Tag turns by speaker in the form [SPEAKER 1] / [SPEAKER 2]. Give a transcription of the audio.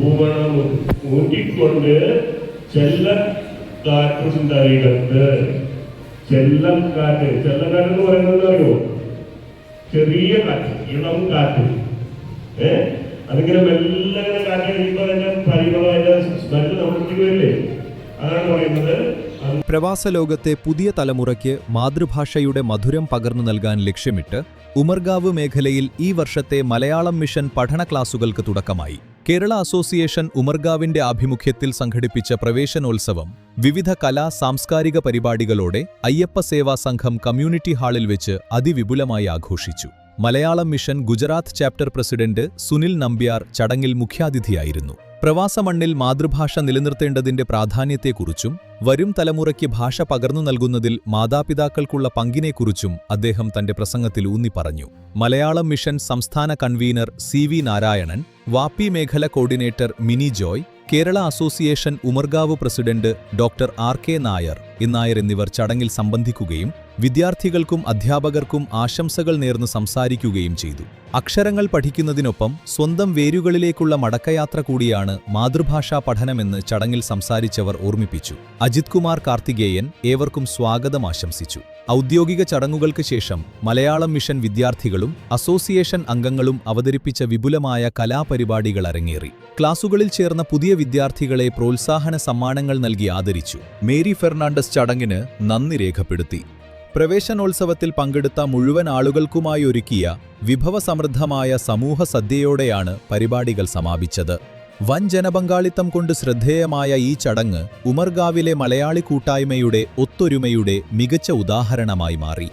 [SPEAKER 1] പൂവണം ഊറ്റിക്കൊണ്ട് ചെല്ലക്കാറ്റുണ്ടരികത്ത്. ചെല്ലക്കാറ്റ് എന്ന് പറയുന്നത് അറിയോ? ചെറിയ കാറ്റ്, ഇളം കാറ്റ്. അതിങ്ങനെ മെല്ലെ കാറ്റ് കഴിയുമ്പോൾ അതിന്റെ പരിമളം, അതിന്റെ സ്മെല്ല് നമുക്ക് വരില്ലേ? അതാണ് പറയുന്നത്.
[SPEAKER 2] പ്രവാസ ലോകത്തെ പുതിയ തലമുറയ്ക്ക് മാതൃഭാഷയുടെ മധുരം പകർന്നു നൽകാൻ ലക്ഷ്യമിട്ട് ഉമർഗാവ് മേഖലയിൽ ഈ വർഷത്തെ മലയാളം മിഷൻ പഠന ക്ലാസുകൾക്ക് തുടക്കമായി. കേരള അസോസിയേഷൻ ഉമർഗാവിന്റെ ആഭിമുഖ്യത്തിൽ സംഘടിപ്പിച്ച പ്രവേശനോത്സവം വിവിധ കലാ സാംസ്കാരിക പരിപാടികളോടെ അയ്യപ്പ സേവാ സംഘം കമ്മ്യൂണിറ്റി ഹാളിൽ വെച്ച് അതിവിപുലമായി ആഘോഷിച്ചു. Malayalam mission Gujarat chapter president Sunil Nambiar ചടങ്ങിൽ മുഖ്യാതിഥിയായിരുന്നു. പ്രവാസ മണ്ണിൽ മാതൃഭാഷ നിലനിർത്തേണ്ടതിന്റെ പ്രാധാന്യത്തെക്കുറിച്ചും വരും തലമുറയ്ക്ക് ഭാഷ പകർന്നു നൽകുന്നതിൽ മാതാപിതാക്കൾക്കുള്ള പങ്കിനെക്കുറിച്ചും അദ്ദേഹം തന്റെ പ്രസംഗത്തിൽ ഊന്നിപ്പറഞ്ഞു. മലയാളം മിഷൻ സംസ്ഥാന കൺവീനർ സി.വി. നാരായണൻ, വാപ്പി മേഖല coordinator Mini Joy, Kerala association Umargaon president doctor R K. Nair എന്നിവർ ചടങ്ങിൽ സംബന്ധിക്കുകയും വിദ്യാർത്ഥികൾക്കും അധ്യാപകർക്കും ആശംസകൾ നേർന്ന് സംസാരിക്കുകയും ചെയ്തു. അക്ഷരങ്ങൾ പഠിക്കുന്നതിനൊപ്പം സ്വന്തം വേരുകളിലേക്കുള്ള മടക്കയാത്ര കൂടിയാണ് മാതൃഭാഷാ പഠനമെന്ന് ചടങ്ങിൽ സംസാരിച്ചവർ ഓർമ്മിപ്പിച്ചു. അജിത് കുമാർ കാർത്തികേയൻ ഏവർക്കും സ്വാഗതം ആശംസിച്ചു. ഔദ്യോഗിക ചടങ്ങുകൾക്ക് ശേഷം മലയാളം മിഷൻ വിദ്യാർത്ഥികളും അസോസിയേഷൻ അംഗങ്ങളും അവതരിപ്പിച്ച വിപുലമായ കലാപരിപാടികൾ അരങ്ങേറി. ക്ലാസുകളിൽ ചേർന്ന പുതിയ വിദ്യാർത്ഥികളെ പ്രോത്സാഹന സമ്മാനങ്ങൾ നൽകി ആദരിച്ചു. മേരി ഫെർണാണ്ടസ് ചടങ്ങിന് നന്ദി രേഖപ്പെടുത്തി. പ്രവേശനോത്സവത്തിൽ പങ്കെടുത്ത മുഴുവൻ ആളുകൾക്കുമായി ഒരുക്കിയ വിഭവസമൃദ്ധമായ സമൂഹ സദ്യയോടെയാണ് പരിപാടികൾ സമാപിച്ചത്. വൻ ജനപങ്കാളിത്തം കൊണ്ട് ശ്രദ്ധേയമായ ഈ ചടങ്ങ് ഉമർഗാവിലെ മലയാളി കൂട്ടായ്മയുടെ ഒത്തൊരുമയുടെ മികച്ച ഉദാഹരണമായി മാറി.